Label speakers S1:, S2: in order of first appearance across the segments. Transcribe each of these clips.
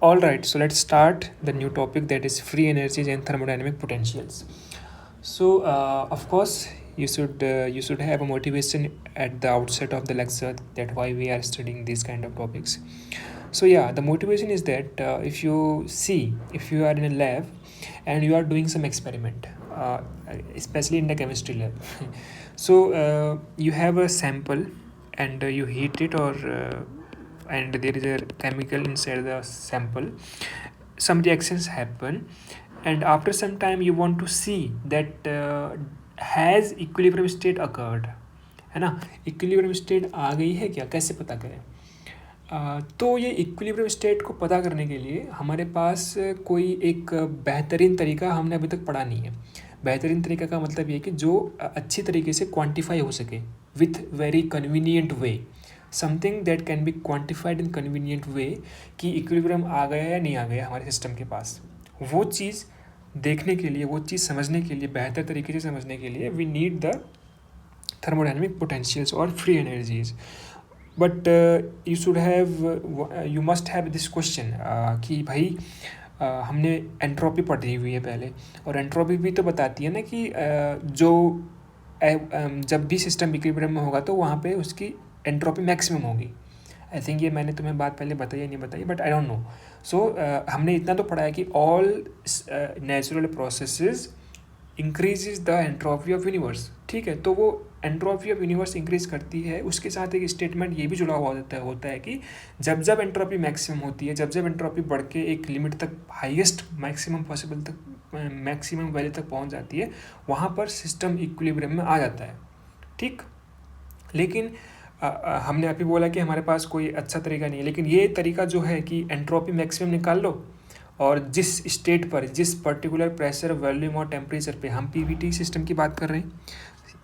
S1: All right, so let's start the new topic, that is free energies and thermodynamic potentials. So, of course, you should have a motivation at the outset of the lecture, that why we are studying these kind of topics. So yeah, the motivation is that if you are in a lab and you are doing some experiment, especially in the chemistry lab. So you have a sample and you heat it, or and there is a chemical inside the sample. Some reactions happen, and after some time you want to see that has equilibrium state occurred, है ना. Equilibrium state आ गई है क्या, कैसे पता करें. तो ये इक्विलिब्रियम स्टेट को पता करने के लिए हमारे पास कोई एक बेहतरीन तरीका हमने अभी तक पढ़ा नहीं है. बेहतरीन तरीका का मतलब ये कि जो अच्छी तरीके से क्वांटिफाई हो सके with very convenient way, something that can be quantified in convenient way, कि इक्विलिब्रियम आ गया या नहीं आ गया हमारे सिस्टम के पास. वो चीज़ देखने के लिए, वो चीज़ समझने के लिए, बेहतर तरीके से समझने के लिए we need the thermodynamic potentials or free energies. But you must have this question कि भाई हमने एंट्रोपी पढ़ी हुई है पहले, और एंट्रोपी भी तो बताती है ना कि जब भी सिस्टम इक्विलिब्रियम में होगा तो वहाँ पे उसकी एंट्रोपी मैक्सिमम होगी. आई थिंक ये मैंने तुम्हें बात पहले बताई या नहीं बताई, बट आई डोंट नो. सो हमने इतना तो पढ़ा है कि all natural processes increases the entropy of universe. ठीक है, तो वो एंट्रोपी ऑफ यूनिवर्स इंक्रीज करती है, उसके साथ एक स्टेटमेंट ये भी जुड़ा हुआ होता है कि जब जब एंट्रोपी मैक्सिमम होती है, जब जब एंट्रोपी बढ़ के एक लिमिट तक, हाईएस्ट मैक्सिमम पॉसिबल तक, मैक्सिमम वैल्यू तक पहुंच जाती है, वहाँ पर सिस्टम इक्विलिब्रियम में आ जाता है. ठीक, लेकिन हमने अभी बोला कि हमारे पास कोई अच्छा तरीका नहीं है, लेकिन ये तरीका जो है कि एंट्रोपी मैक्सिमम निकाल लो, और जिस स्टेट पर, जिस पर्टिकुलर प्रेशर, वॉल्यूम और टेम्परेचर पे, हम पीवीटी सिस्टम की बात कर रहे हैं,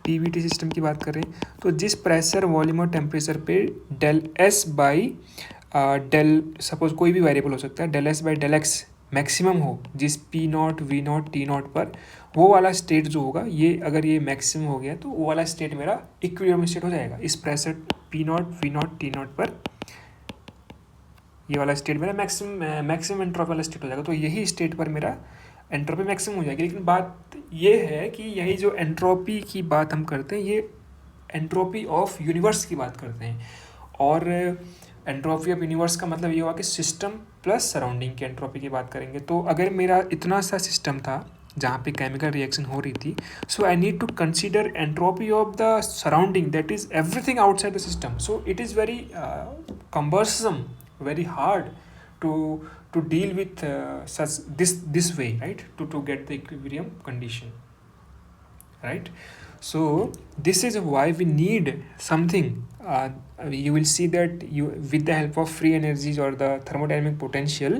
S1: पीवीटी सिस्टम की बात कर रहे हैं, तो जिस प्रेशर, वॉल्यूम और टेम्परेचर पे del S by del, suppose कोई भी वेरिएबल हो सकता है, del S by del x maximum हो, जिस P naught, V naught, T naught पर, वो वाला स्टेट जो होगा, ये अगर ये मैक्सिमम हो गया तो वो वाला स्टेट मेरा इक्विलिब्रियम स्टेट हो जाएगा. इस pressure P naught, V naught, T naught पर ये वाला स्टेट मेरा मैक्सिमम एंट्रोपी वाला स्टेट हो जाएगा. तो यही स्टेट पर मेरा एंट्रोपी मैक्सिमम हो जाएगी. लेकिन बात ये है कि यही जो एंट्रोपी की बात हम करते हैं, ये एंट्रोपी ऑफ यूनिवर्स की बात करते हैं, और एंट्रोपी ऑफ यूनिवर्स का मतलब ये हुआ कि सिस्टम प्लस सराउंडिंग की एंट्रोपी की बात करेंगे. तो अगर मेरा इतना सा सिस्टम था जहाँ पे केमिकल रिएक्शन हो रही थी, so I need to consider entropy of the surrounding, that is everything outside the system. So it is very cumbersome, very hard to deal with such this way, right, to get the equilibrium condition, right. So this is why we need something. You will see that you, with the help of free energies or the thermodynamic potential,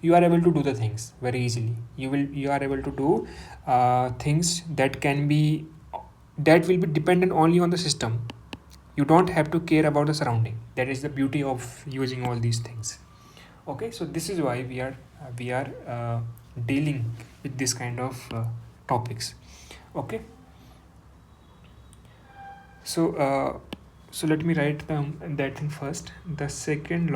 S1: you are able to do the things very easily. You are able to do things that will be dependent only on the system. You don't have to care about the surrounding. That is the beauty of using all these things. Okay, so this is why we are dealing with this kind of topics. Okay, so so let me write that thing first. The second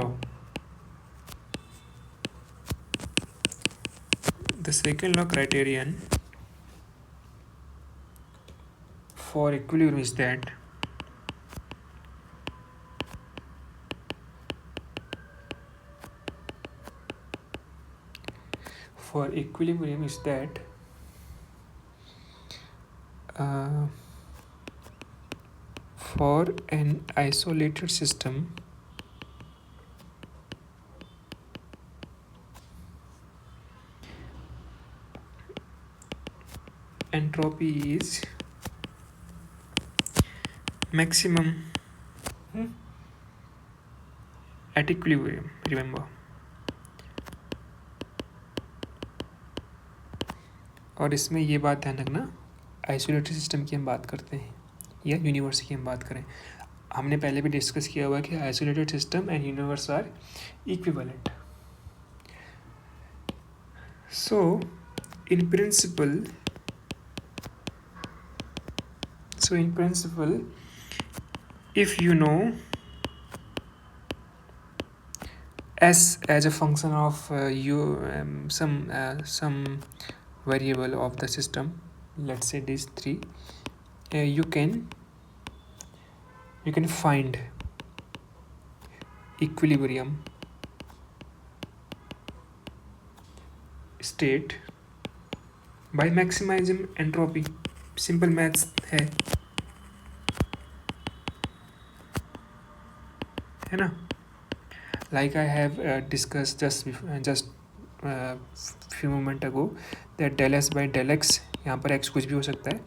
S1: law criterion for equilibrium is that for equilibrium is that for an isolated system, entropy is maximum at equilibrium. Remember, और इसमें ये बात ध्यान रखना, isolated system की हम बात करते हैं या यूनिवर्स की हम बात करें. हमने पहले भी डिस्कस किया हुआ है कि isolated system and universe are equivalent. So in principle, if you know s as a function of some variable of the system, let's say these three, you can find equilibrium state by maximizing entropy. Simple maths है ना. Like I have discuss just few moment ago that del S by del x, यहाँ पर x कुछ भी हो सकता है,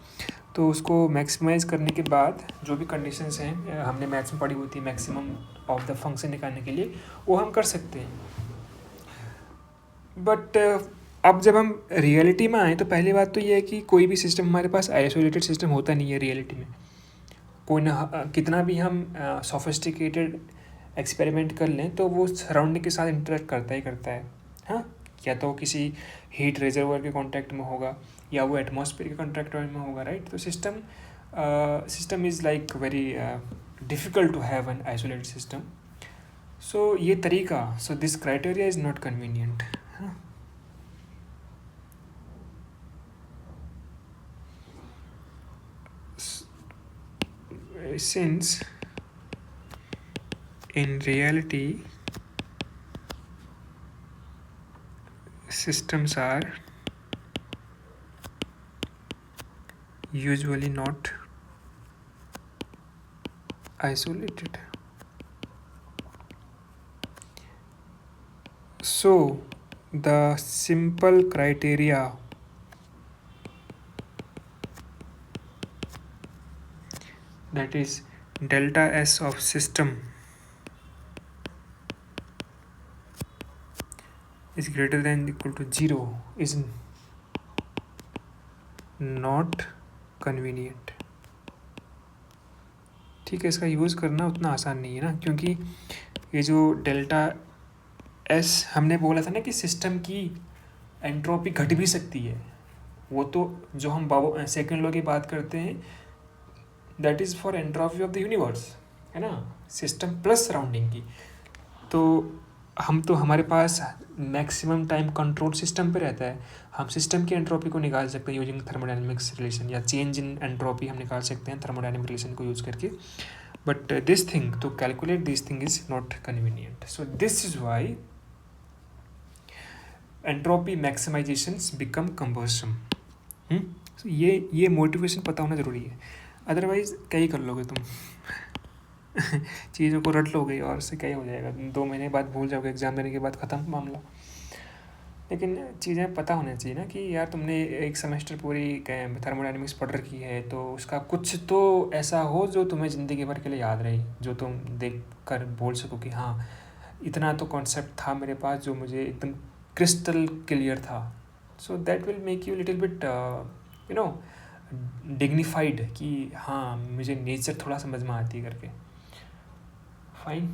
S1: तो उसको मैक्सिमाइज़ करने के बाद जो भी कंडीशंस हैं हमने मैथ्स में पढ़ी होती है मैक्सिमम ऑफ द फंक्शन निकालने के लिए, वो हम कर सकते हैं. बट अब जब हम रियलिटी में आए तो पहली बात तो ये है कि कोई भी सिस्टम हमारे पास आइसोलेटेड सिस्टम होता नहीं है रियलिटी में. कोई ना कितना भी हम सोफिस्टिकेटेड एक्सपेरिमेंट कर लें तो वो सराउंडिंग के साथ इंटरेक्ट करता ही करता है. हाँ, या तो किसी हीट रिजर्वर के कांटेक्ट में होगा या वो एटमॉस्फेयर के कांटेक्ट में होगा, राइट. तो system is like very difficult to have an isolated system. So ये तरीका, so this criteria is not convenient. Since in reality systems are usually not isolated, so the simple criteria that is delta S of system is greater than equal to 0 is not convenient. ठीक है, इसका use करना उतना आसान नहीं है ना, क्योंकि ये जो डेल्टा एस हमने बोला था ना कि सिस्टम की एंट्रोपी घट भी सकती है, वो तो जो हम सेकेंड लॉ की बात करते हैं that is for entropy of the universe, है ना, सिस्टम प्लस सराउंडिंग की. तो हमारे पास मैक्सिमम टाइम कंट्रोल सिस्टम पे रहता है, हम सिस्टम की एंट्रोपी को निकाल सकते हैं यूजिंग थर्मोडायनेमिक्स रिलेशन, या चेंज इन एंट्रोपी हम निकाल सकते हैं थर्मोडायनेमिक रिलेशन को यूज़ करके. But this thing to calculate this thing is not convenient. So this is why entropy maximizations become cumbersome. ये मोटिवेशन पता होना ज़रूरी है, अदरवाइज़ क्या ही कर लोगे तुम. चीज़ों को रट लोगे और उससे क्या ही हो जाएगा, 2 महीने बाद भूल जाओगे, एग्ज़ाम देने के बाद ख़त्म मामला. लेकिन चीज़ें पता होनी चाहिए ना कि यार तुमने एक सेमेस्टर पूरी थर्मोडायनेमिक्स पढ़ रखी है, तो उसका कुछ तो ऐसा हो जो तुम्हें ज़िंदगी भर के लिए याद रहे, जो तुम देख कर बोल सको कि हाँ इतना तो कॉन्सेप्ट था मेरे पास जो मुझे एकदम क्रिस्टल क्लियर था. So that will make you little bit you know dignified कि हाँ मुझे नेचर थोड़ा समझ में आती है करके. Fine.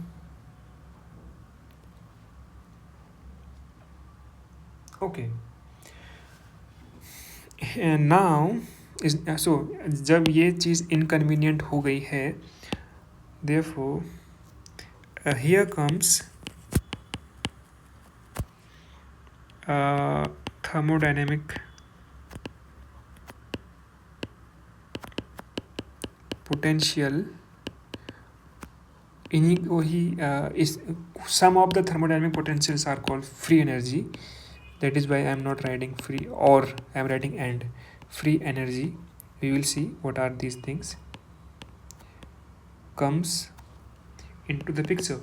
S1: Okay, now is so जब ये चीज़ इनकन्वीनियंट हो गई है, therefore here comes thermodynamic potential इन्हीं को ही इस some of the thermodynamic potentials are called free energy. That is why I am not writing free, or I am writing and free energy. We will see what are these things comes into the picture.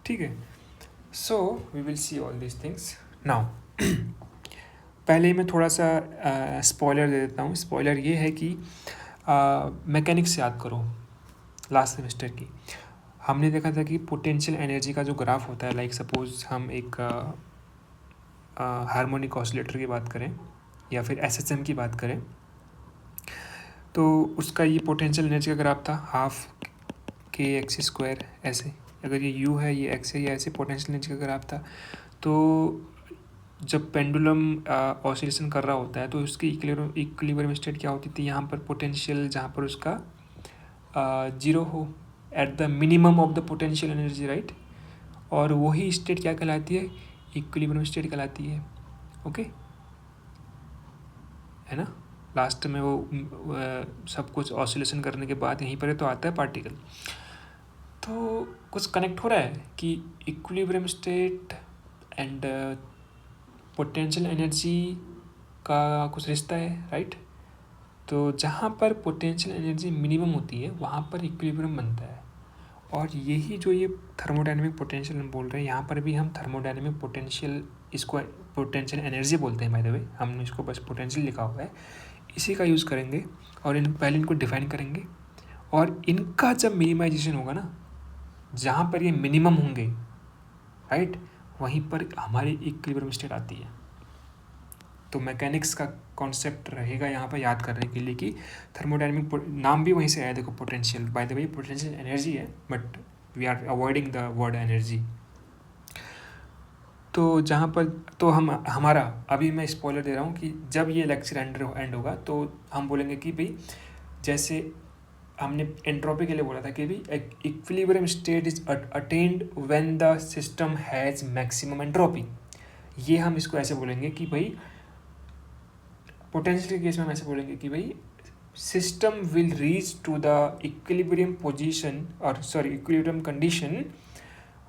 S1: ठीक है, so we will see all these things now. पहले मैं थोड़ा सा spoiler दे देता हूँ. Spoiler ये है कि मैकेनिक्स याद करो लास्ट सेमेस्टर की. हमने देखा था कि पोटेंशियल एनर्जी का जो ग्राफ होता है, लाइक सपोज हम एक हार्मोनिक ऑसिलेटर की बात करें या फिर एसएचएम की बात करें, तो उसका ये पोटेंशियल एनर्जी का ग्राफ था हाफ के एक्स स्क्वायर. ऐसे अगर ये यू है, ये एक्स है, ये ऐसे पोटेंशियल एनर्जी का ग्राफ था. तो जब पेंडुलम ऑसिलेशन कर रहा होता है तो उसकी इक्विलिब्रियम स्टेट क्या होती थी, यहाँ पर पोटेंशियल जहाँ पर उसका 0 हो, at the minimum of the potential energy, right. और वही स्टेट क्या कहलाती है, इक्विलिब्रियम स्टेट कहलाती है। ओके, है ना। लास्ट में वो सब कुछ ऑसिलेशन करने के बाद यहीं पर तो आता है पार्टिकल। तो कुछ कनेक्ट हो रहा है कि equilibrium state and potential energy का कुछ रिश्ता है, राइट। तो जहाँ पर पोटेंशियल एनर्जी मिनिमम होती है वहाँ पर इक्विलिब्रियम बनता है। और यही जो ये थर्मोडायनेमिक पोटेंशियल हम बोल रहे हैं, यहाँ पर भी हम थर्मोडायनेमिक पोटेंशियल, इसको पोटेंशियल एनर्जी बोलते हैं बाय द वे, हमने इसको बस पोटेंशियल लिखा हुआ है, इसी का यूज़ करेंगे। और पहले इनको डिफाइन करेंगे, और इनका जब मिनिमाइजेशन होगा ना, जहाँ पर ये मिनिमम होंगे, राइट, वहीं पर हमारी इक्विलिब्रियम स्टेट आती है। तो मैकेनिक्स का कॉन्सेप्ट रहेगा यहाँ पर याद करने के लिए कि थर्मोडायनेमिक नाम भी वहीं से आया, देखो potential, by the way potential energy है, but we are avoiding the word energy. तो जहाँ पर तो हमारा अभी मैं स्पॉइलर दे रहा हूँ कि जब ये लेक्चर एंड होगा तो हम बोलेंगे कि भाई जैसे हमने एंट्रोपी के लिए बोला था कि भाई equilibrium state is attend when the system has maximum entropy. ये हम इसको ऐसे बोलेंगे कि भाई पोटेंशियल के केस में हम ऐसे बोलेंगे कि भाई system will reach to the equilibrium position और equilibrium condition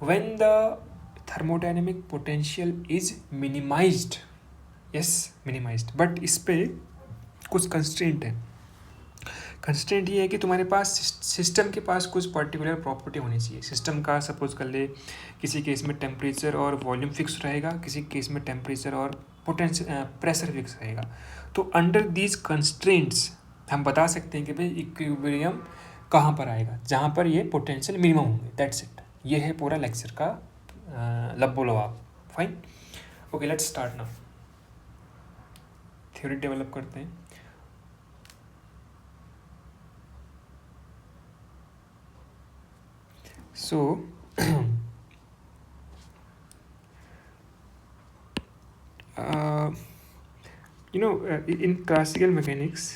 S1: when the thermodynamic potential is minimized. Yes, minimized. But इस पे कुछ कंस्ट्रेंट है। कंस्ट्रेंट ये है कि तुम्हारे पास सिस्टम के पास कुछ पर्टिकुलर प्रॉपर्टी होनी चाहिए। सिस्टम का सपोज कर ले, किसी केस में टेम्परेचर और वॉल्यूम फिक्स रहेगा, किसी केस में टेम्परेचर और पोटेंशियल प्रेशर फिक्स रहेगा। तो अंडर दीज कंस्ट्रेंट्स हम बता सकते हैं कि भाई इक्विलिब्रियम कहाँ पर आएगा, जहाँ पर ये पोटेंशियल मिनिमम होंगे। That's it. ये है पूरा लेक्चर का लब्बो लवाब। Fine, okay, let's start now. Theory develop करते हैं। So, in classical mechanics,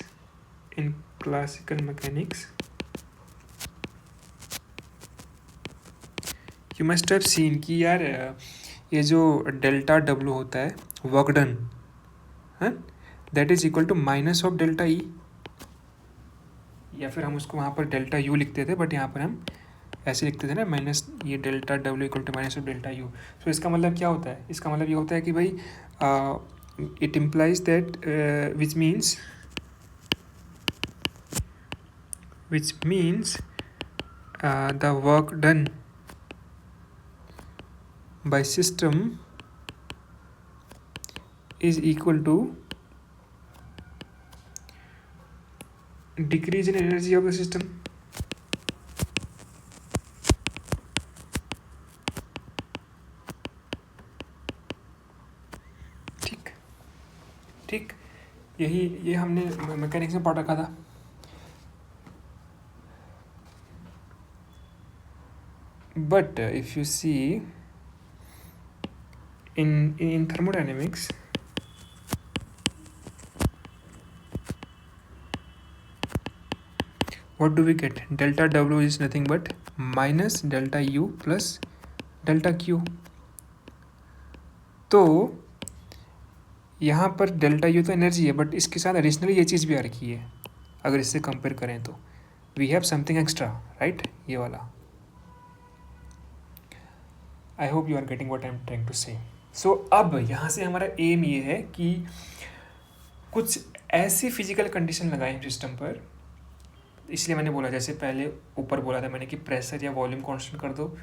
S1: you must have seen कि यार ये जो डेल्टा डब्ल्यू होता है वर्क डन, है, that is equal to minus of delta E, या फिर हम उसको वहाँ पर डेल्टा यू लिखते थे, बट यहाँ पर हम ऐसे लिखते थे ना, माइनस ये delta W equal to minus of delta U. So इसका मतलब क्या होता है, इसका मतलब ये होता है कि भाई it implies that which means the work done by system is equal to decrease in energy of the system। ठीक, ये हमने मैकेनिक्स में पढ़ रखा था। But if you see in thermodynamics, what do we get? Delta W is nothing but minus delta U plus delta Q। तो यहाँ पर डेल्टा यू तो एनर्जी है, बट इसके साथ एडिशनली ये चीज़ भी आ रखी है। अगर इससे कंपेयर करें तो we have something extra, right, ये वाला। I hope you are getting what I am trying to say. So अब यहाँ से हमारा एम ये है कि कुछ ऐसी फिजिकल कंडीशन लगाएं सिस्टम पर। इसलिए मैंने बोला, जैसे पहले ऊपर बोला था मैंने कि प्रेशर या वॉल्यूम कांस्टेंट कर दो,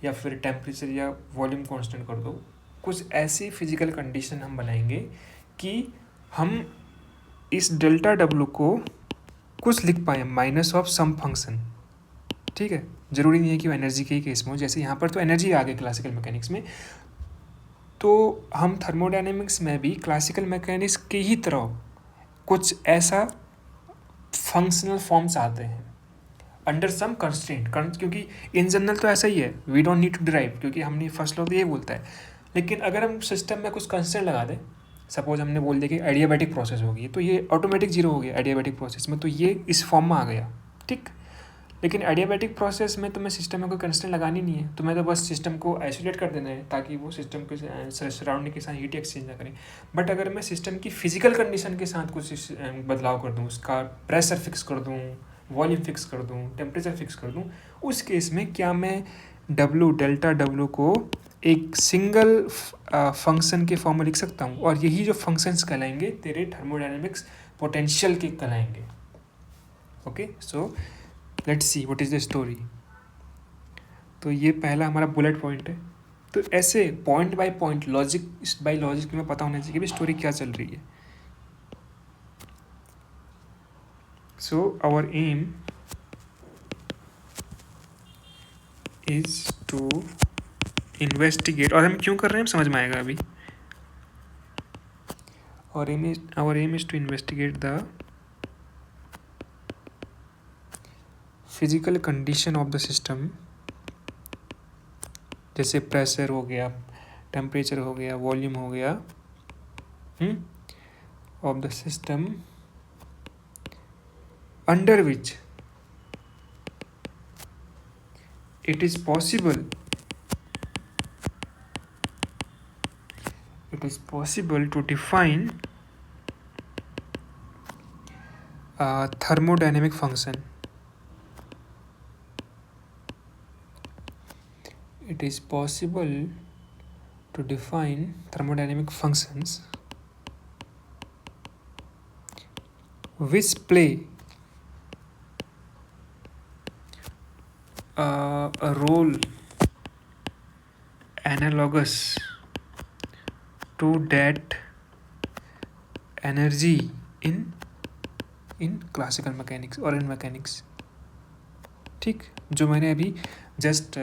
S1: या फिर टेम्परेचर या वॉल्यूम कांस्टेंट कर दो। कुछ ऐसी फिजिकल कंडीशन हम बनाएंगे कि हम इस डेल्टा डब्ल्यू को कुछ लिख पाएँ माइनस ऑफ सम फंक्शन। ठीक है, ज़रूरी नहीं है कि वो एनर्जी के ही केस में हो, जैसे यहाँ पर तो एनर्जी आ गई क्लासिकल मैकेनिक्स में, तो हम थर्मोडायनेमिक्स में भी क्लासिकल मैकेनिक्स की ही तरह कुछ ऐसा फंक्शनल फॉर्म्स आते हैं अंडर सम कंस्ट्रेंट, क्योंकि इन जनरल तो ऐसा ही है, we don't need to derive, क्योंकि हमने फर्स्ट लॉ तो ये बोलता है। लेकिन अगर हम सिस्टम में कुछ कंस्ट्रेंट लगा दें, सपोज हमने बोल दिया कि एडियाबैटिक प्रोसेस होगी, तो ये ऑटोमेटिक जीरो हो गया एडियाबैटिक प्रोसेस में, तो ये इस फॉर्म में आ गया। ठीक, लेकिन एडियाबैटिक प्रोसेस में तुम्हें सिस्टम में कोई कंस्ट्रेंट लगानी नहीं है, तुम्हें तो बस सिस्टम को आइसोलेट कर देना है ताकि वो सिस्टम के सराउंडिंग के साथ हीट एक्सचेंज ना करें। बट अगर मैं सिस्टम की फिजिकल कंडीशन के साथ कुछ बदलाव कर दूँ, उसका प्रेशर फिक्स कर दूँ, वॉल्यूम फिक्स कर दूँ, टेम्परेचर फिक्स कर दूँ, उस केस में क्या मैं डेल्टा डब्ल्यू को एक सिंगल फंक्शन के फॉर्म में लिख सकता हूँ, और यही जो फंक्शंस कहलाएंगे तेरे थर्मोडायनेमिक्स पोटेंशियल के कहलाएंगे। Okay, so let's see what is the story. तो ये पहला हमारा बुलेट पॉइंट है। तो ऐसे point by point, logic by logic में पता होना चाहिए कि भाई स्टोरी क्या चल रही है। So our aim is to investigate, और हम क्यों कर रहे हैं समझ में आएगा अभी। our aim is to investigate the physical condition of the system, जैसे प्रेशर हो गया, टेम्परेचर हो गया, वॉल्यूम हो गया, of the system under which it is possible to define a thermodynamic function. It is possible to define thermodynamic functions which play a role analogous to that energy in classical mechanics or in mechanics। ठीक, जो मैंने अभी just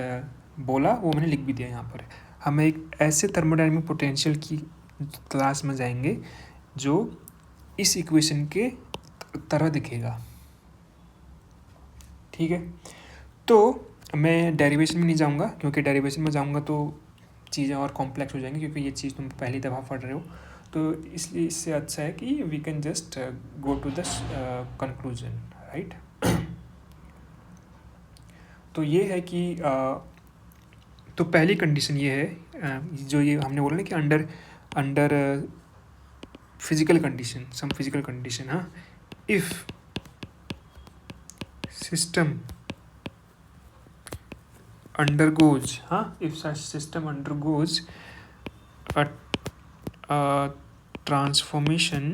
S1: बोला वो मैंने लिख भी दिया यहाँ पर। हम एक ऐसे थर्मोडायनेमिक पोटेंशियल की क्लास में जाएंगे जो इस इक्वेशन के तरह दिखेगा। ठीक है, तो मैं डेरिवेशन में नहीं जाऊँगा, क्योंकि डेरिवेशन में जाऊँगा तो चीज़ें और कॉम्प्लेक्स हो जाएंगी, क्योंकि ये चीज़ तुम पहली दफ़ा पढ़ रहे हो। तो इसलिए इससे अच्छा है कि we can just go to the conclusion, right. तो ये है कि तो पहली कंडीशन ये है, जो ये हमने बोला ना कि under physical condition, some physical condition, हाँ, if system undergoes, if such system undergoes a transformation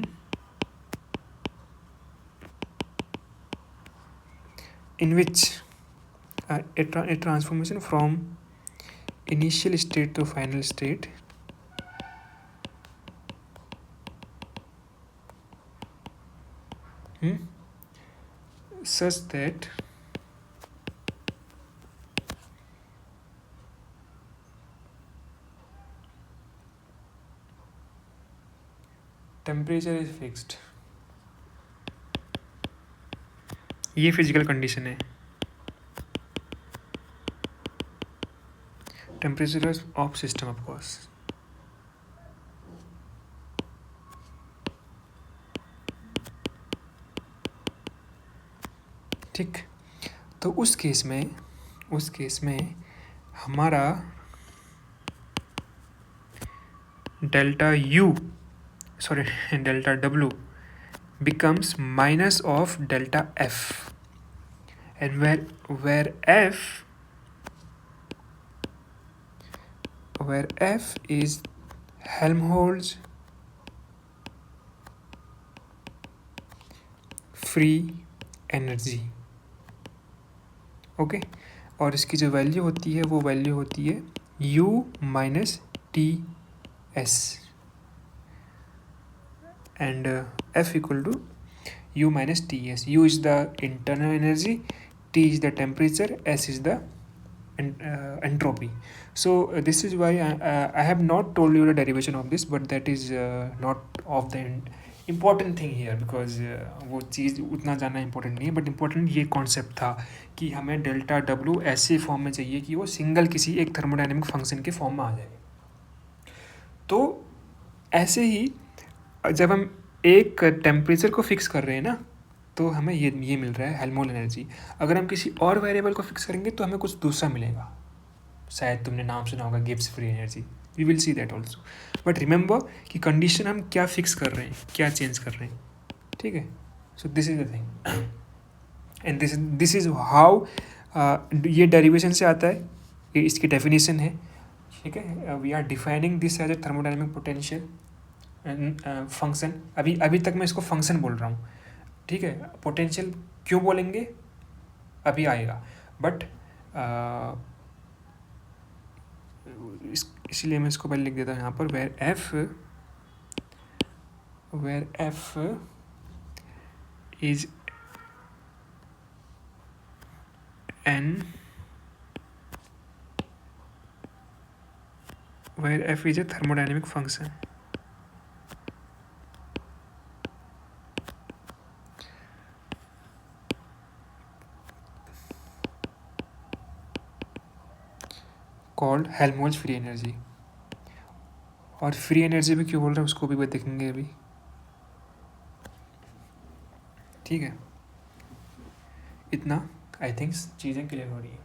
S1: in which a transformation from initial state to final state such that temperature is fixed. ये फिजिकल कंडीशन है, temperature of system of course. ठीक, तो उस case में हमारा delta W becomes minus of delta F, and where F is Helmholtz free energy। Okay, और इसकी जो वैल्यू होती है वो वैल्यू होती है U minus TS, and F equal to U minus TS. U is the internal energy, T is the temperature, S is the entropy. So this is why I have not told you the derivation of this, but that is not of the important thing here, because वो चीज़ उतना जानना important नहीं है, but important ये concept था कि हमें delta W ऐसे फॉर्म में चाहिए कि वो सिंगल किसी एक थर्मोडायनेमिक फंक्शन के फॉर्म में आ जाए। तो ऐसे ही जब हम एक टेम्परेचर को फिक्स कर रहे हैं ना, तो हमें ये मिल रहा है हेल्महोल एनर्जी। अगर हम किसी और वेरिएबल को फिक्स करेंगे तो हमें कुछ दूसरा मिलेगा, शायद तुमने नाम सुना होगा Gibbs free energy, we will see that also. But remember कि कंडीशन हम क्या फिक्स कर रहे हैं, क्या चेंज कर रहे हैं, ठीक है। So this is the thing and this is how, ये डेरिवेशन से आता है, ये इसकी डेफिनेशन है, ठीक है। We are defining this as a thermodynamic potential function. अभी तक मैं इसको फंक्शन बोल रहा हूँ, ठीक है। पोटेंशियल क्यों बोलेंगे अभी आएगा, बट इसलिए मैं इसको पहले लिख देता हूँ यहाँ पर, where F is N, where F is a thermodynamic function. Called Helmholtz free energy. और फ्री एनर्जी भी क्यों बोल रहे हैं उसको भी देखेंगे अभी, ठीक है। इतना आई थिंक चीज़ें क्लियर हो रही है।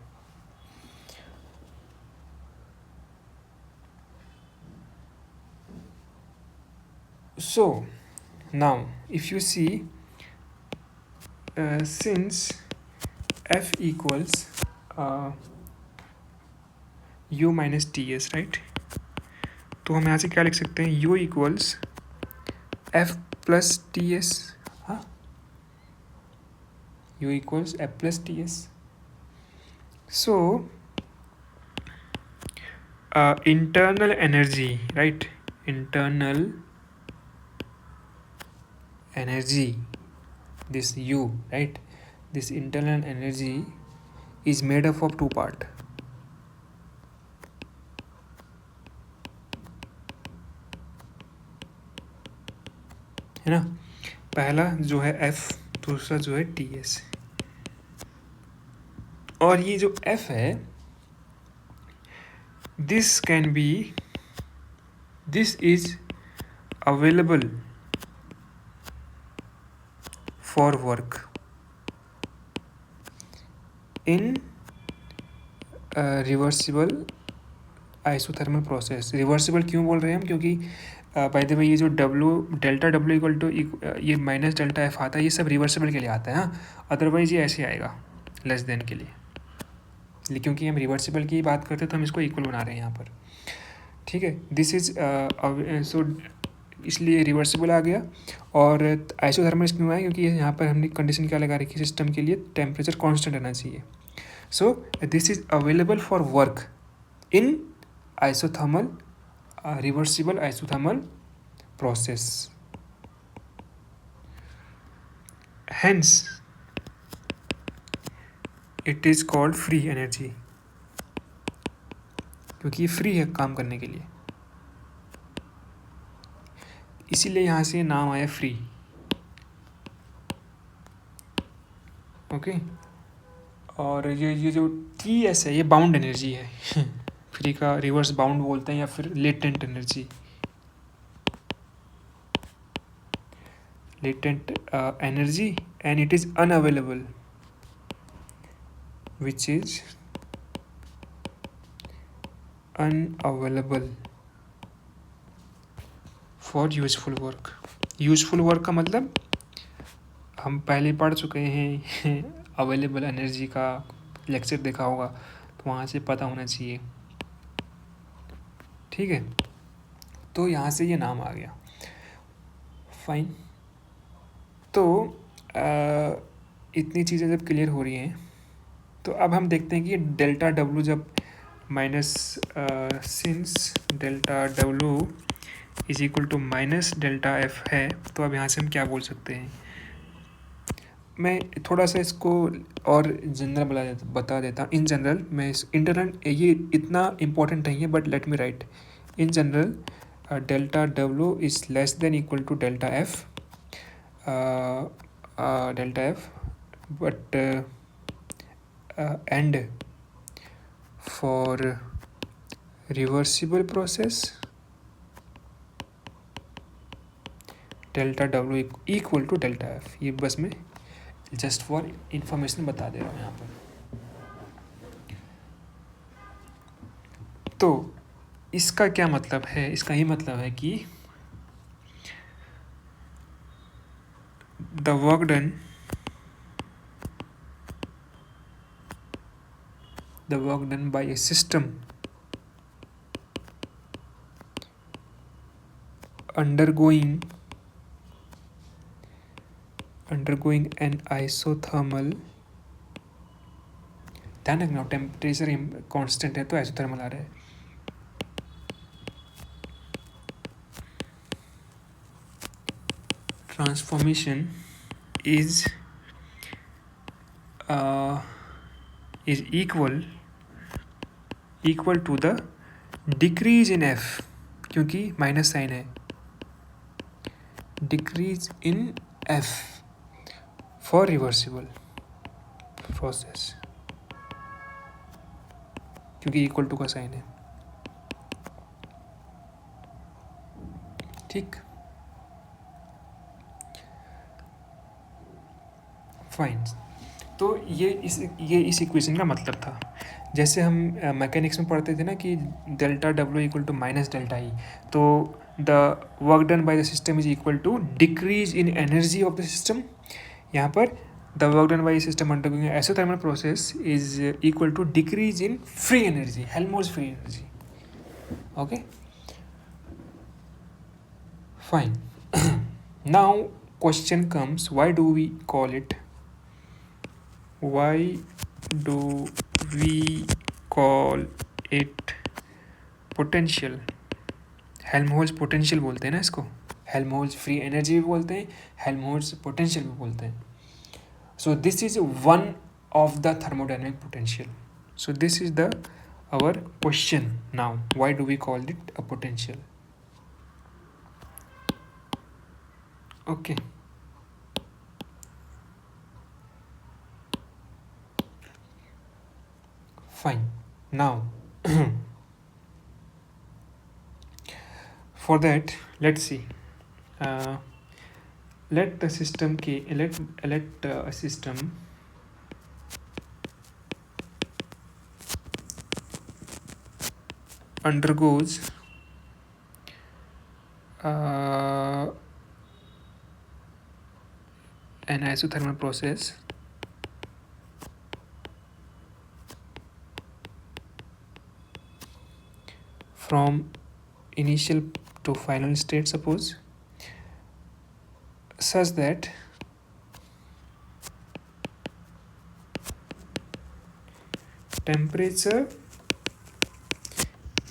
S1: So now if you see, since f equals u minus ts, right, तो हम यहाँ से क्या लिख सकते हैं, u equals f plus ts, हाँ, u equals f plus ts. So internal energy, right, internal energy, this u, right, this internal energy is made up of two part, है ना। पहला जो है f, दूसरा जो है ts। और ये जो f है, this can be, this is available for work in reversible isothermal process. Reversible क्यों बोल रहे हैं हम, क्योंकि बाय द वे ये जो डेल्टा डब्ल्यू इक्वल टू ये माइनस डेल्टा एफ आता है, ये सब रिवर्सिबल के लिए आता है, हाँ। अदरवाइज ये ऐसे आएगा लेस देन के लिए, लेकिन क्योंकि हम रिवर्सिबल की बात करते हैं तो हम इसको इक्वल बना रहे हैं यहाँ पर, ठीक है। दिस इज सो इसलिए रिवर्सिबल आ गया। और आइसोथर्मल क्यों आया, क्योंकि यहाँ पर हमने कंडीशन क्या लगा रखी है, सिस्टम के लिए टेम्परेचर कांस्टेंट रहना चाहिए। सो this is available for work in isothermal reversible isothermal process, hence it is called free energy, क्योंकि ये फ्री है काम करने के लिए, इसीलिए यहाँ से नाम आया फ्री, ओके। और ये जो टी एस है, ये बाउंड एनर्जी है फ्री का रिवर्स बाउंड बोलते हैं, या फिर latent energy, latent energy, and it is unavailable, which is unavailable for useful work. Useful work का मतलब हम पहले पढ़ चुके हैं अवेलेबल एनर्जी का लेक्चर देखा होगा, तो वहाँ से पता होना चाहिए, ठीक है। तो यहाँ से ये नाम आ गया, फाइन। तो इतनी चीज़ें जब क्लियर हो रही हैं, तो अब हम देखते हैं कि डेल्टा डब्लू जब minus, since delta W is equal to minus delta F है, तो अब यहाँ से हम क्या बोल सकते हैं। मैं थोड़ा सा इसको और जनरल बता देता हूँ। इन जनरल, मैं इस इंटरनल ये इतना इम्पोर्टेंट नहीं है, but let me write. In general delta W is less than equal to delta F, but and for reversible process delta W equal to delta F. ये बस मैं जस्ट फॉर इंफॉर्मेशन बता दे रहा हूँ यहाँ पर। तो इसका क्या मतलब है? इसका ही मतलब है कि the work done bye A system undergoing an isothermal, ध्यान रखना टेम्परेचर कांस्टेंट है तो आइसोथर्मल आ रहा है, transformation is equal to the decrease in F, क्योंकि माइनस साइन है, decrease in F for reversible process, क्योंकि इक्वल टू का साइन है। ठीक, फाइन। तो ये इस इक्वेशन का मतलब था। जैसे हम मैकेनिक्स में पढ़ते थे ना कि delta W equal to minus delta E, तो the work done by the system is equal to decrease in energy of the system. यहाँ पर the work done by system undergoing isothermal process is equal to decrease in free energy, Helmholtz free energy. Okay, fine. Now question comes, why do we call it potential? Helmholtz potential बोलते हैं ना इसको, Helmholtz free energy भी बोलते हैं, Helmholtz potential भी बोलते हैं। सो this is one of the thermodynamic potential. So this is the our question now, why do we call it a potential? Okay, fine. Now for that, let's see, let a system undergoes an isothermal process from initial to final state, suppose, such that temperature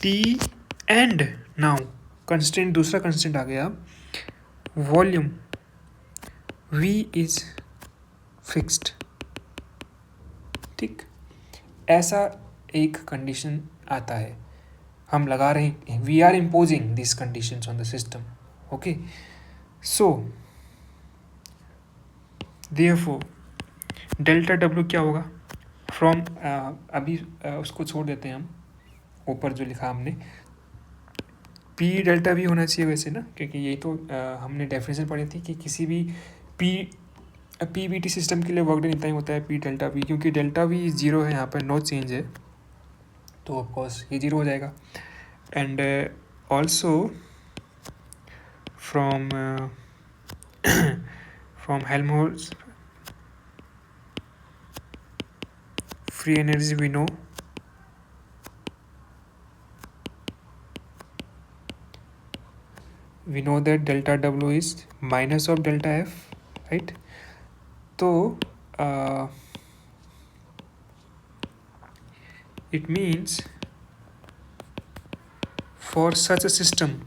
S1: T and now constraint, दूसरा constraint आ गया, volume V is fixed। ठीक, ऐसा एक condition आता है, हम लगा रहे हैं, we are imposing this conditions on the system. Okay, so therefore delta W क्या होगा फ्रॉम, अभी उसको छोड़ देते हैं हम, ऊपर जो लिखा हमने पी डेल्टा वी होना चाहिए वैसे ना, क्योंकि यही तो हमने डेफिनेशन पढ़ी थी कि किसी भी पी बी टी सिस्टम के लिए वर्क डन इतना ही होता है, पी डेल्टा वी, क्योंकि डेल्टा वी जीरो है, यहाँ पर नो चेंज है, तो ऑफकोर्स ये जीरो हो जाएगा। And also from Helmholtz free energy, we know that delta W is minus of delta F, right? So it means for such a system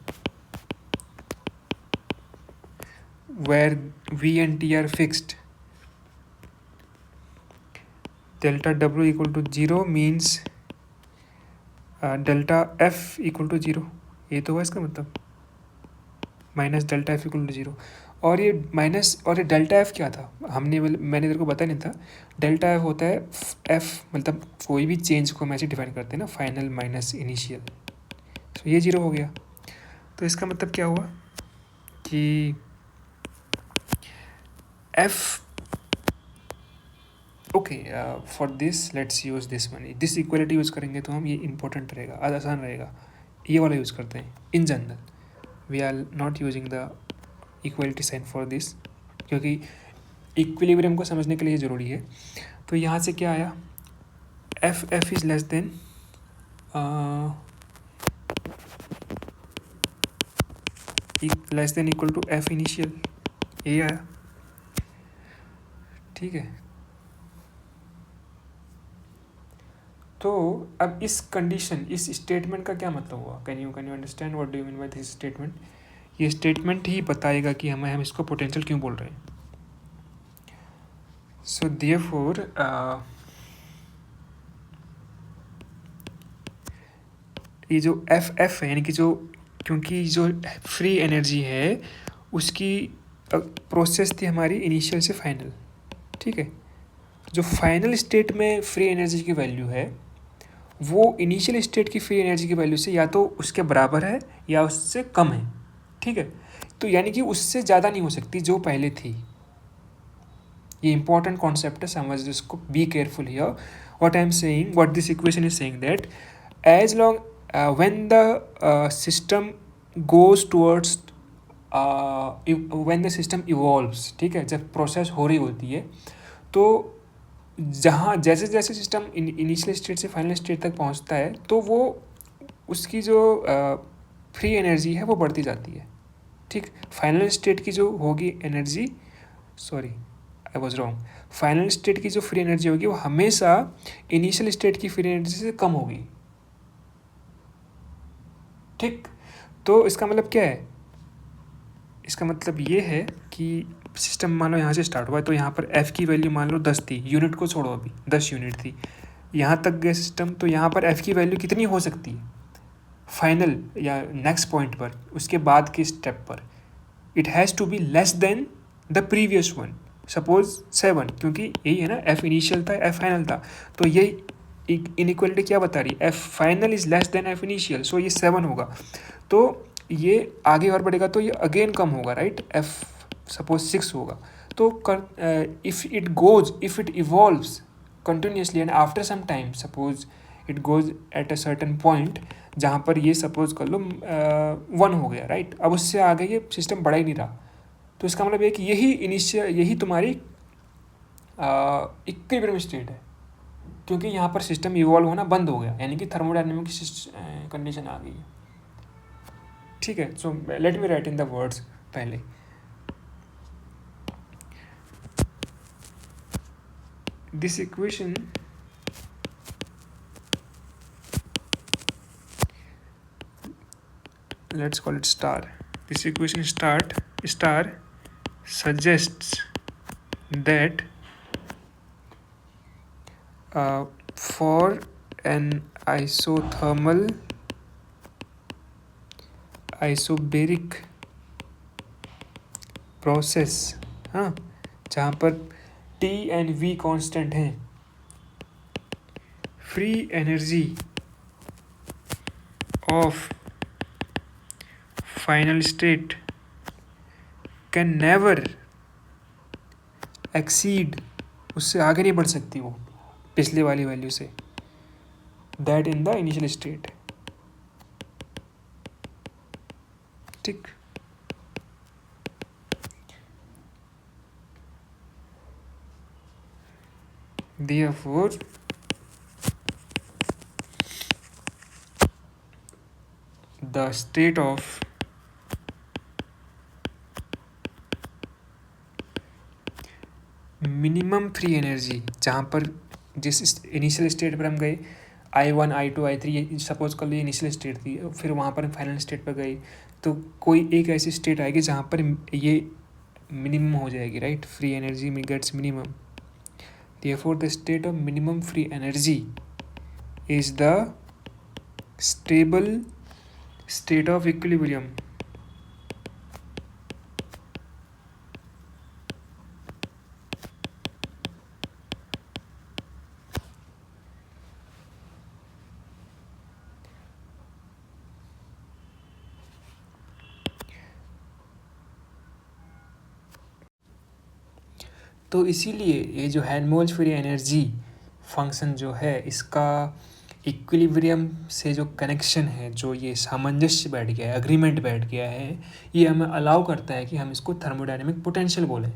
S1: where V and T are fixed, delta W equal to 0 means delta F equal to 0, ये तो हुआ इसका मतलब, minus delta F equal to 0। और ये minus और ये delta F क्या था, मैंने तेरे को बताया नहीं था, डेल्टा एफ होता है एफ, मतलब कोई भी चेंज को हम ऐसे डिफाइन करते हैं ना, फाइनल माइनस इनिशियल, तो ये 0 हो गया। तो इसका मतलब क्या हुआ कि F okay, for this let's use this one, this equality use करेंगे तो हम ये इंपॉर्टेंट रहेगा, आसान रहेगा, ये वाला यूज़ करते हैं in general. We are not using the equality sign for this, क्योंकि इक्विलिब्रियम को समझने के लिए ज़रूरी है। तो यहाँ से क्या आया, F is less than equal to F initial, ये आया, ठीक है। तो अब इस कंडीशन, इस स्टेटमेंट का क्या मतलब हुआ, can you understand what do you mean by this statement? ये स्टेटमेंट ही बताएगा कि हम इसको पोटेंशियल क्यों बोल रहे हैं। सो देयरफॉर ये जो एफ है, यानी कि जो, क्योंकि जो फ्री एनर्जी है उसकी प्रोसेस थी हमारी इनिशियल से फाइनल, ठीक है। जो फाइनल स्टेट में फ्री एनर्जी की वैल्यू है वो इनिशियल स्टेट की फ्री एनर्जी की वैल्यू से या तो उसके बराबर है या उससे कम है, ठीक है। तो यानी कि उससे ज़्यादा नहीं हो सकती जो पहले थी। ये इंपॉर्टेंट कॉन्सेप्ट है, समझ इसको, be careful here. What I am saying, what this equation is saying that as long when the system goes towards, when the system evolves, ठीक है, जब प्रोसेस हो रही होती है तो जहाँ जैसे जैसे सिस्टम इनिशियल स्टेट से फाइनल स्टेट तक पहुँचता है तो वो उसकी जो फ्री एनर्जी है वो बढ़ती जाती है, ठीक। फाइनल स्टेट की जो होगी energy, sorry I was wrong, final state की जो फ्री एनर्जी होगी वो हमेशा इनिशियल स्टेट की फ्री एनर्जी से कम होगी, ठीक। तो इसका मतलब क्या है, इसका मतलब ये है कि सिस्टम मान लो यहाँ से स्टार्ट हुआ है तो यहाँ पर एफ़ की वैल्यू मान लो 10 थी, यूनिट को छोड़ो, अभी 10 यूनिट थी, यहाँ तक गए सिस्टम, तो यहाँ पर एफ़ की वैल्यू कितनी हो सकती है फाइनल या नेक्स्ट पॉइंट पर, उसके बाद के स्टेप पर? It has to be less than the previous one, suppose 7, क्योंकि यही है ना, एफ इनिशियल था एफ फाइनल था, तो ये इनइक्वलिटी क्या बता रही है, F final is less than F initial, so ये 7 होगा। तो ये आगे और बढ़ेगा तो ये अगेन कम होगा, राइट, एफ सपोज 6 होगा। तो if it evolves continuously and after some time, suppose it goes at a certain point जहाँ पर ये सपोज कर लो 1 हो गया, राइट, अब उससे आगे ये सिस्टम बढ़ा ही नहीं रहा, तो इसका मतलब ये कि यही तुम्हारी इक्विलिब्रियम स्टेट है, क्योंकि यहाँ पर सिस्टम इवॉल्व होना बंद हो गया, यानी कि थर्मोडायनेमिक कंडीशन आ गई है, ठीक है। So let me write in the words पहले। This equation let's call it star. This equation star suggests that for an isobaric process, हाँ, जहाँ पर T and V कांस्टेंट हैं, free energy of final state can never exceed, उससे आगे नहीं बढ़ सकती वो पिछले वाली वैल्यू से, that in the initial state, ठीक। Therefore the state of minimum free energy, जहाँ पर जिस इनिशियल स्टेट पर हम गए, I1 I2 I3, सपोज कर लो इनिशियल स्टेट थी, फिर वहाँ पर हम फाइनल स्टेट पर गए, तो कोई एक ऐसी स्टेट आएगी जहाँ पर ये मिनिमम हो जाएगी, right, free energy gets minimum. Therefore the state of minimum free energy is the stable state of equilibrium. तो इसीलिए ये जो हेल्महोल्ट्ज़ फ्री एनर्जी फंक्शन जो है, इसका इक्विलिब्रियम से जो कनेक्शन है, जो ये सामंजस्य बैठ गया है, अग्रीमेंट बैठ गया है, ये हमें अलाउ करता है कि हम इसको थर्मोडायनेमिक पोटेंशियल बोलें,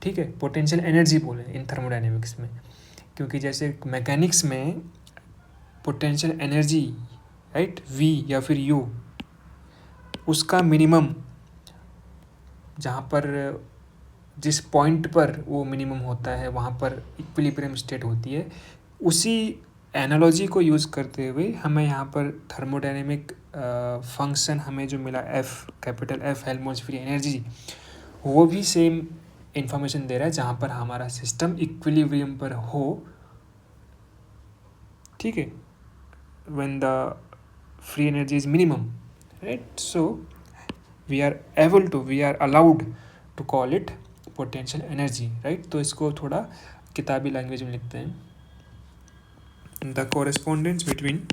S1: ठीक है, पोटेंशियल एनर्जी बोलें इन थर्मोडायनेमिक्स में। क्योंकि जैसे मैकेनिक्स में पोटेंशियल एनर्जी, राइट, वी या फिर यू, उसका मिनिमम जहाँ पर जिस पॉइंट पर वो मिनिमम होता है वहाँ पर इक्विलिब्रियम स्टेट होती है। उसी एनालॉजी को यूज़ करते हुए हमें यहाँ पर थर्मोडायनेमिक फंक्शन हमें जो मिला F, capital F, Helmholtz free energy, वो भी सेम इंफॉर्मेशन दे रहा है जहाँ पर हमारा सिस्टम इक्विलिब्रियम पर हो, ठीक है, when the free energy is minimum, right. So we are allowed to call it potential energy, right. तो इसको थोड़ा किताबी लैंग्वेज में लिखते हैं, द कोरेस्पोंडेंस बिटवीन,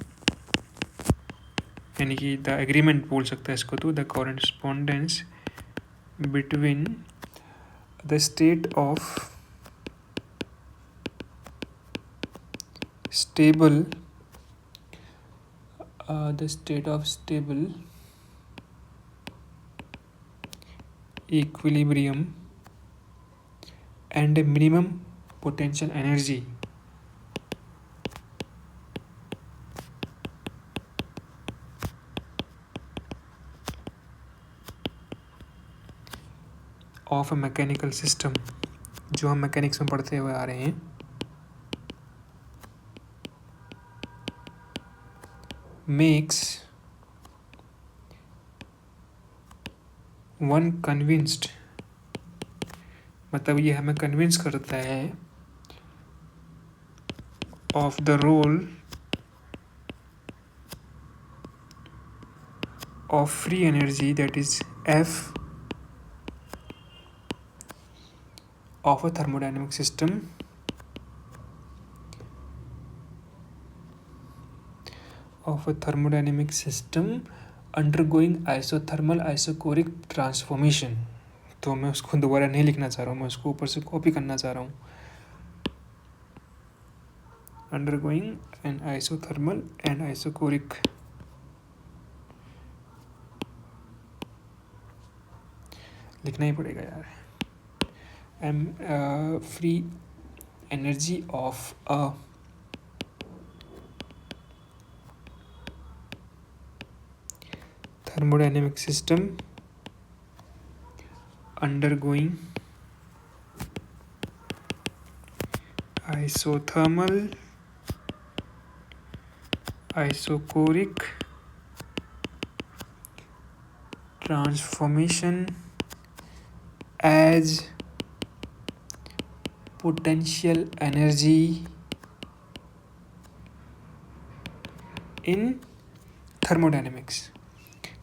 S1: यानी कि द एग्रीमेंट बोल सकता है इसको, तो the correspondence between the state of stable equilibrium and a minimum potential energy of a mechanical system, जो हम मैकेनिक्स में पढ़ते हुए आ रहे हैं, makes one convinced, मतलब ये हमें कन्विंस करता है of the role of free energy, that is F, of a thermodynamic system undergoing isothermal isochoric transformation। तो मैं उसको दोबारा नहीं लिखना चाह रहा हूँ, मैं उसको ऊपर से कॉपी करना चाह रहा हूँ। undergoing an isothermal and isochoric, लिखना ही पड़ेगा यार, free energy of a thermodynamic system undergoing isothermal isochoric transformation as potential energy in thermodynamics,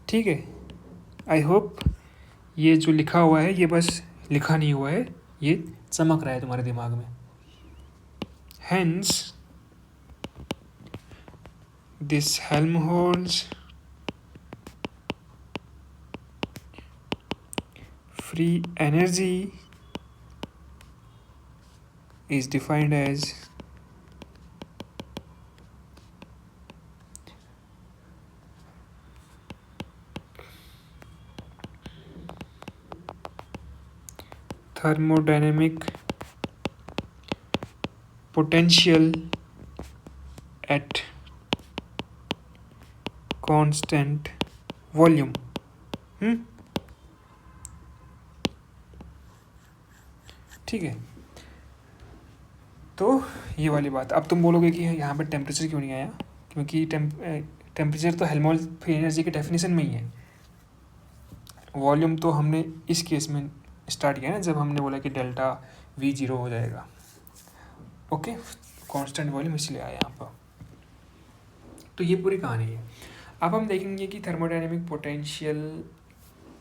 S1: ठीक है। आई होप ये जो लिखा हुआ है ये बस लिखा नहीं हुआ है, ये चमक रहा है तुम्हारे दिमाग में। Hence this Helmholtz free energy is defined as thermodynamic potential at constant volume। ठीक है, तो ये वाली बात। अब तुम बोलोगे कि यहाँ पर टेम्परेचर क्यों नहीं आया, क्योंकि टेम्परेचर तो हेल्महोल्ट्ज़ फ्री एनर्जी के डेफिनेशन में ही है। वॉल्यूम तो हमने इस केस में स्टार्ट किया ना, जब हमने बोला कि डेल्टा वी 0 हो जाएगा, ओके, कांस्टेंट वॉल्यूम इसलिए आया यहाँ पर। तो ये पूरी कहानी है। अब हम देखेंगे कि थर्मोडायनेमिक पोटेंशियल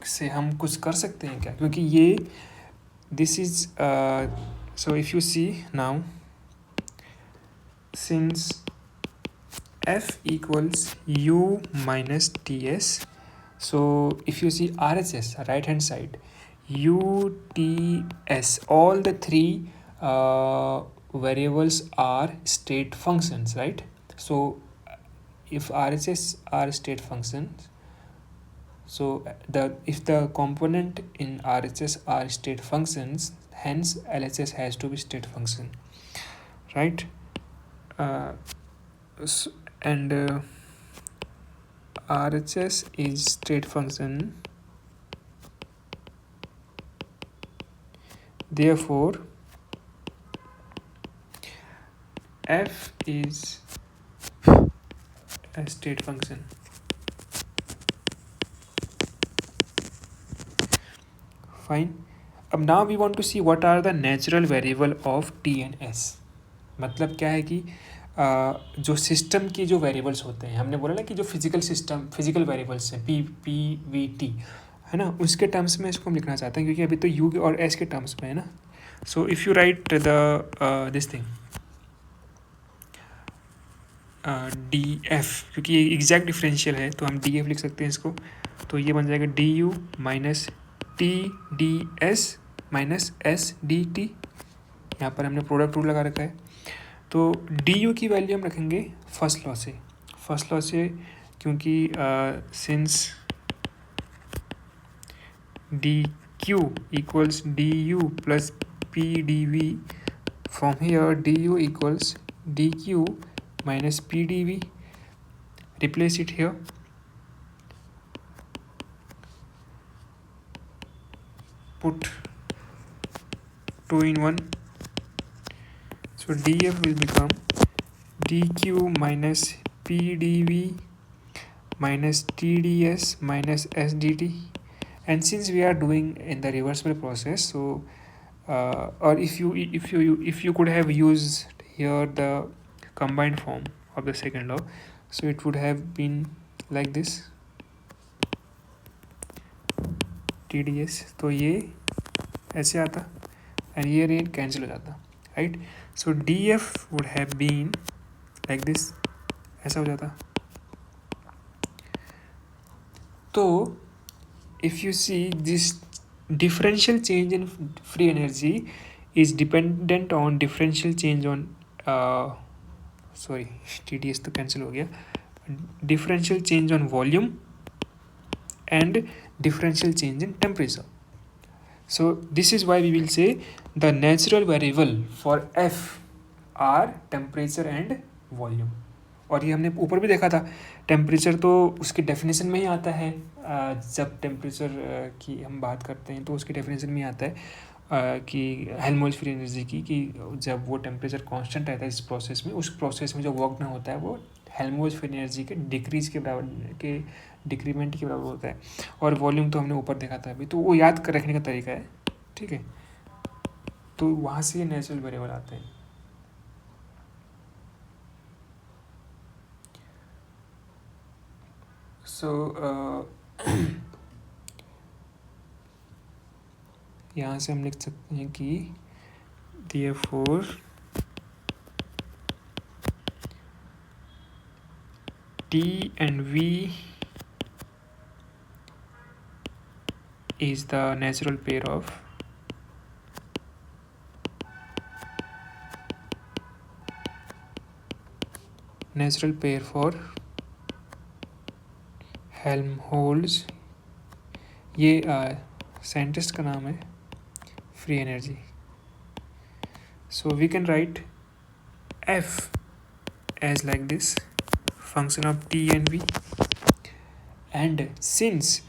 S1: से हम कुछ कर सकते हैं क्या, क्योंकि ये this is so if you see now, since F equals U minus TS, so if you see RHS, right hand side, UTS, all the three variables are state functions, right? So if RHS are state functions, so if the component in RHS are state functions, hence LHS has to be state function, right? uh, and RHS is state function, therefore F is a state function. Fine. अब now we want to see what are the natural variable of T and S. मतलब क्या है कि जो system के जो variables होते हैं, हमने बोला ना कि जो फिजिकल सिस्टम फिजिकल वेरिएबल्स हैं PVT, है ना, उसके टर्म्स में इसको हम लिखना चाहते हैं क्योंकि अभी तो U और S के टर्म्स में है ना. So if you right the this thing DF, क्योंकि ये एग्जैक्ट डिफरेंशियल है तो हम DF लिख सकते हैं इसको. तो ये बन जाएगा DU minus TDS minus SDT. यहाँ पर हमने प्रोडक्ट रूल लगा रखा है. तो DU की वैल्यू हम रखेंगे फर्स्ट लॉ से क्योंकि since DQ equals DU plus PdV, from here DU equals DQ minus PdV. Replace it here. Put 2 in 1. So DF will become DQ minus PdV minus TDS minus SDT. And since we are doing in the reversible process, so or if you could have used here the combined form of the second law, so it would have been like this TDS. तो ये ऐसे आता and ये rate cancel हो जाता, right. So DF would have been like this, ऐसा हो जाता. तो if you see this differential change in free energy is dependent on differential change on sorry TDS तो कैंसिल हो गया, differential change on volume and differential change in temperature. So this is why we will say the natural variable for F are temperature and volume. और ये हमने ऊपर भी देखा था, टेम्परेचर तो उसकी डेफिनेशन में ही आता है. जब टेम्परेचर की हम बात करते हैं तो उसकी डेफिनेशन में आता है कि हेल्महोल्ट्ज़ फ्री एनर्जी की, कि जब वो टेम्परेचर कांस्टेंट रहता है इस प्रोसेस में, उस प्रोसेस में जो वर्क डन होता है वो हेल्महोल्ट्ज़ फ्री एनर्जी के डिक्रीज के बराबर के डिक्रीमेंट के बराबर होता है. और वॉल्यूम तो हमने ऊपर देखा था अभी, तो वो याद कर रखने का तरीका है, ठीक है. तो वहाँ से ये नेचुरल वेरिएबल आते हैं. सो यहाँ से हम लिख सकते हैं कि therefore T and V is the natural pair for Helmholtz, ये साइंटिस्ट का नाम है, free energy. So we can write F as like this, function of T and V. And since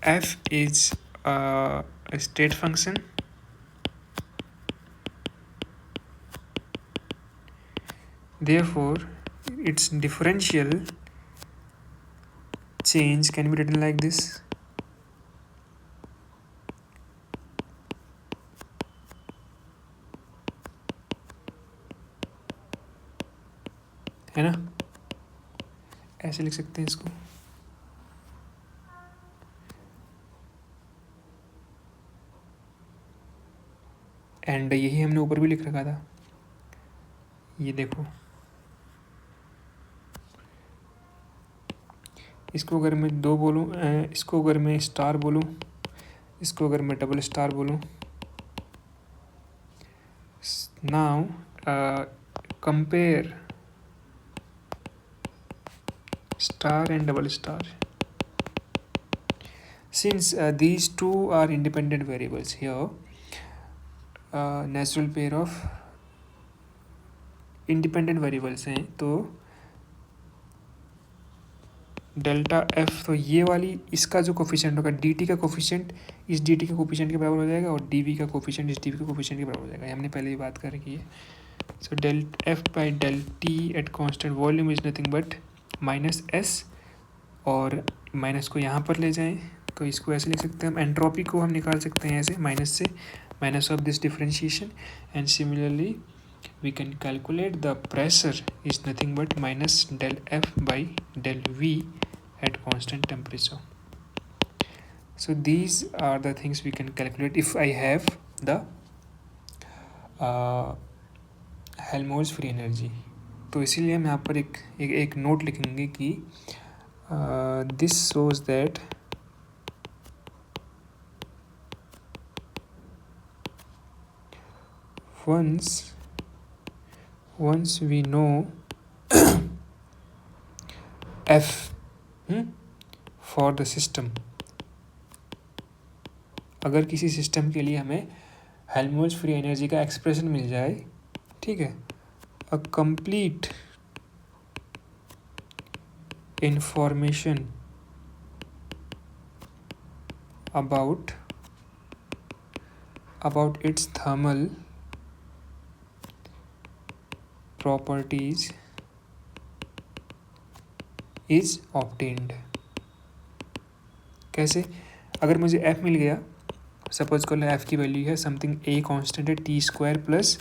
S1: F is a state function, therefore its differential change can be written like this. है ना, ऐसे लिख सकते हैं इसको. And यही हमने ऊपर भी लिख रखा था, ये देखो. इसको अगर मैं 2 बोलूँ, इसको अगर मैं स्टार बोलूँ, इसको अगर मैं डबल स्टार बोलूँ, now compare star and double star. Since these two are independent variables here, natural pair of independent variables हैं, तो डेल्टा एफ, तो ये वाली इसका जो कोफिशिएंट होगा डी टी का कोफिशिएंट इस डी टी के कोफिशिएंट के बराबर हो जाएगा और डी वी का कोफिशिएंट इस डी वी के कोफिशिएंट के बराबर हो जाएगा. हमने पहले ही बात कर रखी है. So del F by del T at constant volume is nothing but minus S, और माइनस को यहाँ पर ले जाएं तो इसको ऐसे लिख सकते हैं हम. एंट्रोपी को हम निकाल सकते हैं ऐसे माइनस से, minus of this differentiation. And similarly we can calculate the pressure is nothing but minus del F by del V at constant temperature. So these are the things we can calculate if I have the Helmholtz free energy. तो इसीलिए हम यहाँ पर एक note लिखेंगे कि this shows that once we know F for the system, अगर किसी सिस्टम के लिए हमें हेल्महोल्ट्ज़ फ्री एनर्जी का एक्सप्रेशन मिल जाए, ठीक है, a complete information about its thermal properties is obtained. कैसे? अगर मुझे f मिल गया, सपोज कर लो f की वैल्यू है समथिंग a कांस्टेंट है T square plus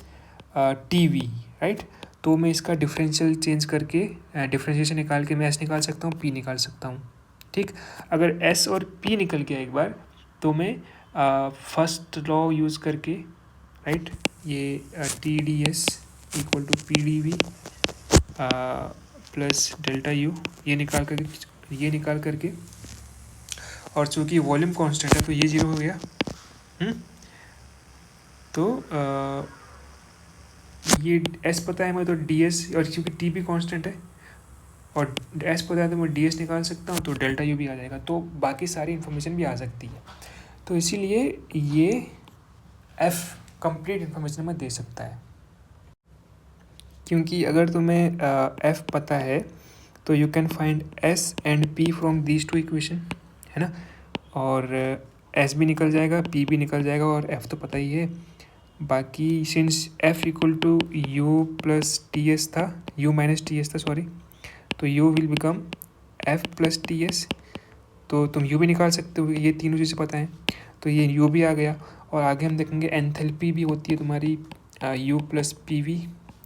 S1: T V, right. तो मैं इसका डिफरेंशियल चेंज करके डिफरेंशिएशन निकाल के मैं s निकाल सकता हूँ, p निकाल सकता हूँ, ठीक. अगर s और p निकल गया एक बार तो मैं फर्स्ट लॉ यूज़ करके, राइट, ये T D S equal to P D V plus delta U ये निकाल करके और चूँकि वॉल्यूम कांस्टेंट है तो ये जीरो हो गया. तो ये एस पता है मुझे, तो डी एस, और क्योंकि टी भी कांस्टेंट है और एस पता है तो मैं डी एस निकाल सकता हूँ, तो डेल्टा यू भी आ जाएगा. तो बाकी सारी इन्फॉर्मेशन भी आ सकती है. तो इसीलिए ये एफ कंप्लीट इन्फॉर्मेशन में दे सकता है, क्योंकि अगर तुम्हें एफ पता है तो you can find S and P from these two equation, है ना. और एस भी निकल जाएगा, पी भी निकल जाएगा और एफ तो पता ही है. बाकी since F equal to U plus T S था, यू माइनस टी एस था सॉरी, तो U will become F plus T S. तो तुम यू भी निकाल सकते हो, ये तीनों चीज़ें पता हैं, तो ये यू भी आ गया. और आगे हम देखेंगे एंथैल्पी भी होती है तुम्हारी यू प्लस पी वी,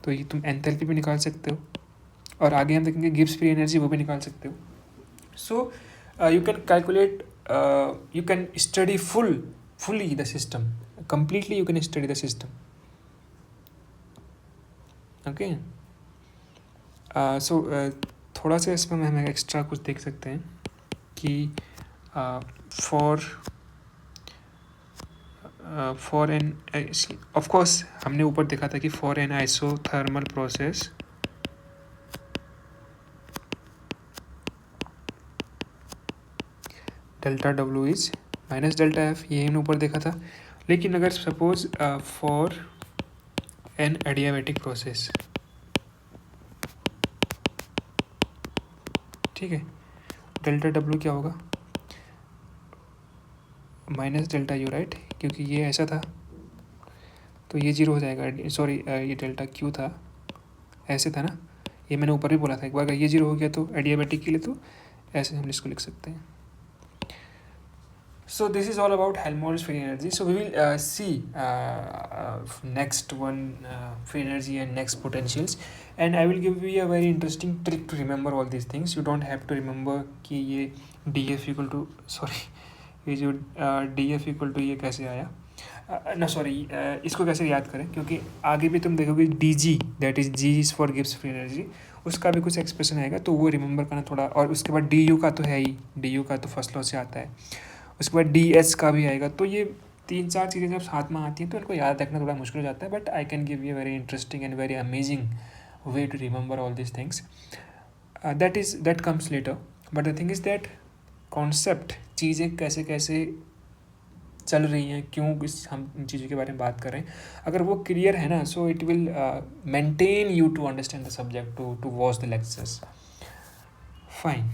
S1: तो ये तुम एंथैल्पी भी निकाल सकते हो. और आगे हम देखेंगे गिब्स फ्री एनर्जी, वो भी निकाल सकते हो. So you can calculate, you can study fully the system, completely you can study the system, okay. So थोड़ा सा इसमें हम एक्स्ट्रा कुछ देख सकते हैं कि फॉर एन, ऑफ कोर्स हमने ऊपर देखा था कि for an isothermal process delta W is minus delta F, ये हमने ऊपर देखा था. लेकिन अगर suppose for an adiabatic process, ठीक है, डेल्टा डब्ल्यू क्या होगा, माइनस डेल्टा यू, राइट, क्योंकि ये ऐसा था तो ये जीरो हो जाएगा. सॉरी, ये डेल्टा क्यू था, ऐसे था ना, ये मैंने ऊपर भी बोला था एक बार. अगर ये जीरो हो गया तो एडियाबैटिक के लिए तो ऐसे हम इसको लिख सकते हैं. So this is all about Helmholtz free energy. So we will see next one free energy and next potentials, and I will give you a very interesting trick to remember all these things. You don't have to remember कि ये df equal to, sorry, ये जो df equal to ये कैसे आया, ना sorry, इसको कैसे याद करें, क्योंकि आगे भी तुम देखोगे dg, that is g is for Gibbs free energy, उसका भी कुछ एक्सप्रेशन आएगा, तो वो रिमेंबर करना थोड़ा। और उसके बाद डी यू का तो है ही, डी यू का तो फर्स्ट लॉ से आता है। उसके बाद डी एच का भी आएगा। तो ये 3-4 चीज़ें जब साथ में आती हैं तो इनको याद रखना थोड़ा मुश्किल हो जाता है, but I can give you very interesting and very amazing way to remember all this things. That comes later, but the thing is that concept, चीज़ें कैसे कैसे चल रही हैं, क्यों इस हम इन चीज़ों के बारे में बात कर रहे हैं, अगर वो क्लियर है ना, so it will maintain you to understand the subject, to watch the lectures. Fine.